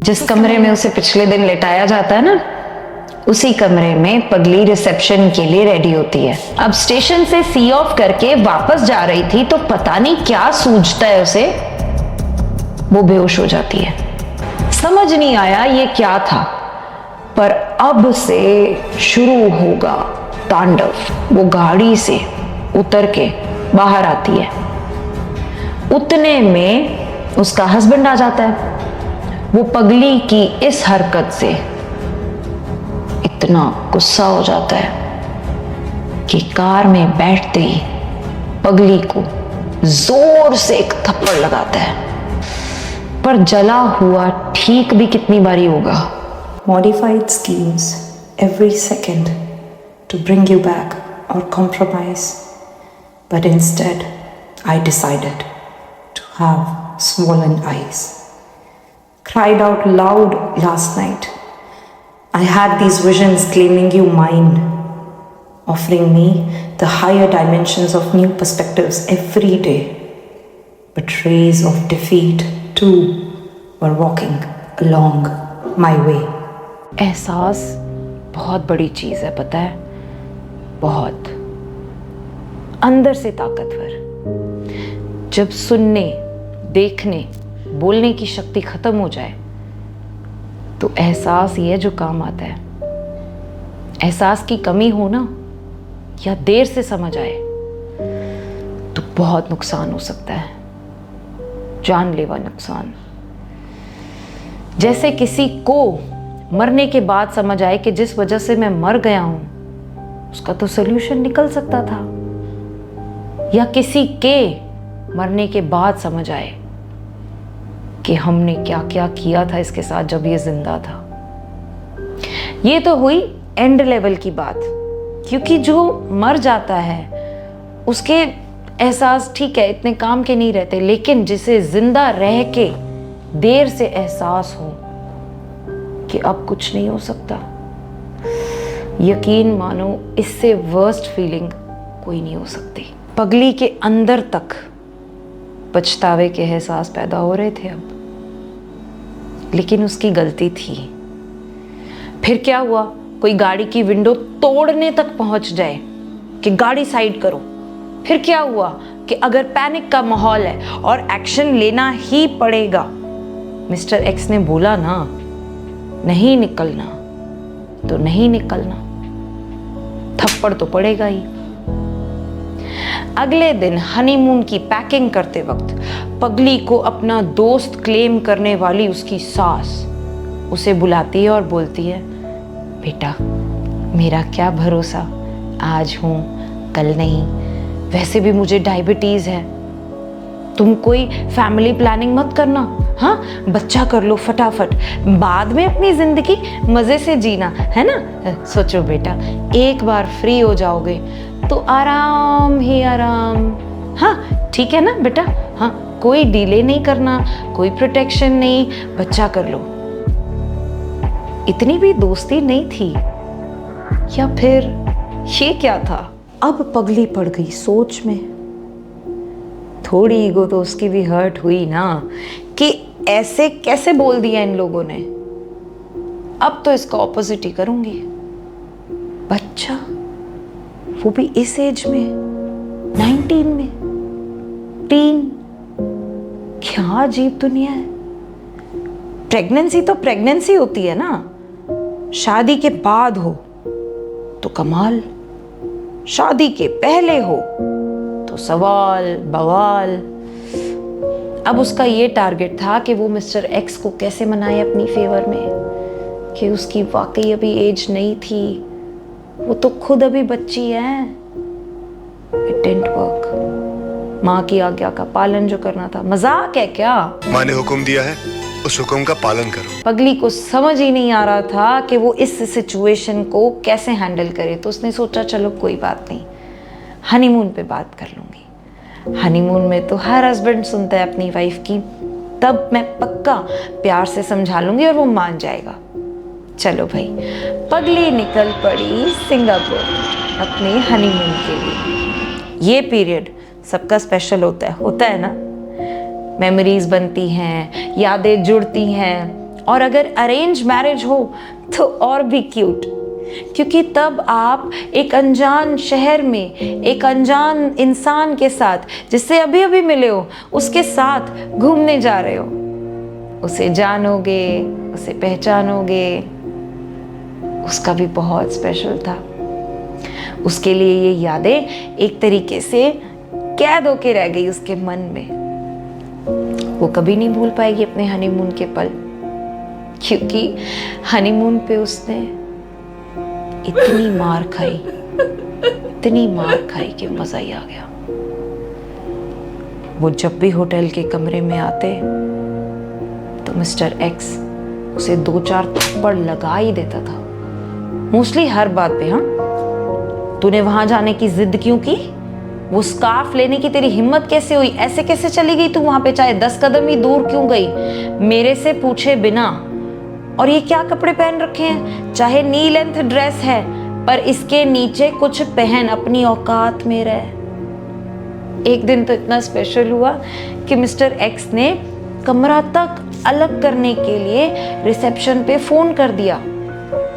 जिस कमरे में उसे पिछले दिन लेटाया जाता है ना, उसी कमरे में पगली रिसेप्शन के लिए रेडी होती है। अब स्टेशन से सी ऑफ करके वापस जा रही थी तो पता नहीं क्या सूझता है उसे, वो बेहोश हो जाती है। समझ नहीं आया ये क्या था, पर अब से शुरू होगा तांडव। वो गाड़ी से उतर के बाहर आती है। उतने में उसका हस्बैंड आ जाता है। वो पगली की इस हरकत से इतना गुस्सा हो जाता है कि कार में बैठते ही पगली को जोर से एक थप्पड़ लगाता है। पर जला हुआ ठीक भी कितनी बारी होगा। Modified schemes every second to bring you back or compromise, but instead I decided to have swollen eyes. Cried out loud last night. I had these visions claiming you mine, offering me the higher dimensions of new perspectives every day. But rays of defeat too were walking along my way. एहसास बहुत बड़ी चीज है, पता है, बहुत अंदर से ताकतवर। जब सुनने, देखने, बोलने की शक्ति खत्म हो जाए तो एहसास ही है जो काम आता है। एहसास की कमी हो ना, या देर से समझ आए तो बहुत नुकसान हो सकता है, जानलेवा नुकसान। जैसे किसी को मरने के बाद समझ आए कि जिस वजह से मैं मर गया हूं उसका तो सॉल्यूशन निकल सकता था, या किसी के मरने के बाद समझ आए कि हमने क्या क्या किया था इसके साथ जब ये जिंदा था। ये तो हुई एंड लेवल की बात, क्योंकि जो मर जाता है उसके एहसास ठीक है इतने काम के नहीं रहते, लेकिन जिसे जिंदा रह के देर से एहसास हो कि अब कुछ नहीं हो सकता, यकीन मानो इससे वर्स्ट फीलिंग कोई नहीं हो सकती। पगली के अंदर तक पछतावे के एहसास पैदा हो रहे थे अब, लेकिन उसकी गलती थी। फिर क्या हुआ, कोई गाड़ी की विंडो तोड़ने तक पहुंच जाए कि गाड़ी साइड करो। फिर क्या हुआ कि अगर पैनिक का माहौल है और एक्शन लेना ही पड़ेगा, मिस्टर एक्स ने बोला ना नहीं निकलना तो नहीं निकलना, थप्पड़ तो पड़ेगा ही। अगले दिन हनीमून की पैकिंग करते वक्त पगली को अपना दोस्त क्लेम करने वाली उसकी सास उसे बुलाती है और बोलती है, बेटा मेरा क्या भरोसा, आज हूं कल नहीं, वैसे भी मुझे डायबिटीज है, तुम कोई फैमिली प्लानिंग मत करना, हाँ बच्चा कर लो फटाफट, बाद में अपनी जिंदगी मजे से जीना है ना। सोचो बेटा, एक बार फ्री हो जाओगे तो आराम ही आराम, हाँ ठीक है ना बेटा, हाँ कोई डिले नहीं करना, कोई प्रोटेक्शन नहीं, बच्चा कर लो। इतनी भी दोस्ती नहीं थी, या फिर ये क्या था। अब पगली पड़ गई सोच में। थोड़ी ईगो तो उसकी भी हर्ट हुई ना कि ऐसे कैसे बोल दिया इन लोगों ने, अब तो इसका ऑपोजिट ही करूंगी। बच्चा, वो भी इस एज में, 19 में, टीन, क्या अजीब दुनिया है। प्रेगनेंसी तो प्रेगनेंसी होती है ना, शादी के बाद हो तो कमाल, शादी के पहले हो तो सवाल बवाल। अब उसका ये टारगेट था कि वो मिस्टर एक्स को कैसे मनाए अपनी फेवर में, कि उसकी वाकई अभी एज नहीं थी, वो तो खुद अभी बच्ची है। It didn't work. माँ की आज्ञा का पालन जो करना था, मजाक है क्या। माँ ने हुक्म दिया है, उस हुक्म का पालन करो। पगली को समझ ही नहीं आ रहा था कि वो इस सिचुएशन को कैसे हैंडल करे, तो उसने सोचा चलो कोई बात नहीं, हनीमून पे बात कर लूंगी। हनीमून में तो हर हस्बैंड सुनता है अपनी वाइफ की, तब मैं पक्का प्यार से समझा लूंगी और वो मान जाएगा। चलो भाई, पगली निकल पड़ी सिंगापुर अपने हनीमून के लिए। ये पीरियड सबका स्पेशल होता है ना। मेमोरीज बनती हैं, यादें जुड़ती हैं, और अगर अरेंज मैरिज हो तो और भी क्यूट, क्योंकि तब आप एक अनजान शहर में एक अनजान इंसान के साथ, जिससे अभी अभी मिले हो, उसके साथ घूमने जा रहे हो। उसे जानोगे, उसे पहचानोगे। उसका भी बहुत स्पेशल था। उसके लिए ये यादें एक तरीके से कैद होके रह गई उसके मन में। वो कभी नहीं भूल पाएगी अपने हनीमून के पल, क्योंकि हनीमून पे उसने इतनी मार खाई, इतनी मार खाई कि मजा ही आ गया। वो जब भी होटल के कमरे में आते तो मिस्टर एक्स उसे 2-4 थप्पड़ लगा ही देता था, मोस्टली हर बात पे। हाँ, तूने वहां जाने की जिद क्यों की? वो स्कार्फ लेने की तेरी हिम्मत कैसे हुई? ऐसे कैसे चली गई तू वहां पे? चाहे 10 कदम ही दूर क्यों गई, मेरे से पूछे बिना? और ये क्या कपड़े पहन रखे हैं? चाहे नी लेंथ ड्रेस है, पर इसके नीचे कुछ पहन, अपनी औकात में रह। एक दिन तो इतना स्पेशल हुआ कि मिस्टर एक्स ने कमरा तक अलग करने के लिए रिसेप्शन पे फोन कर दिया,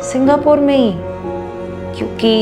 सिंगापुर में ही, क्योंकि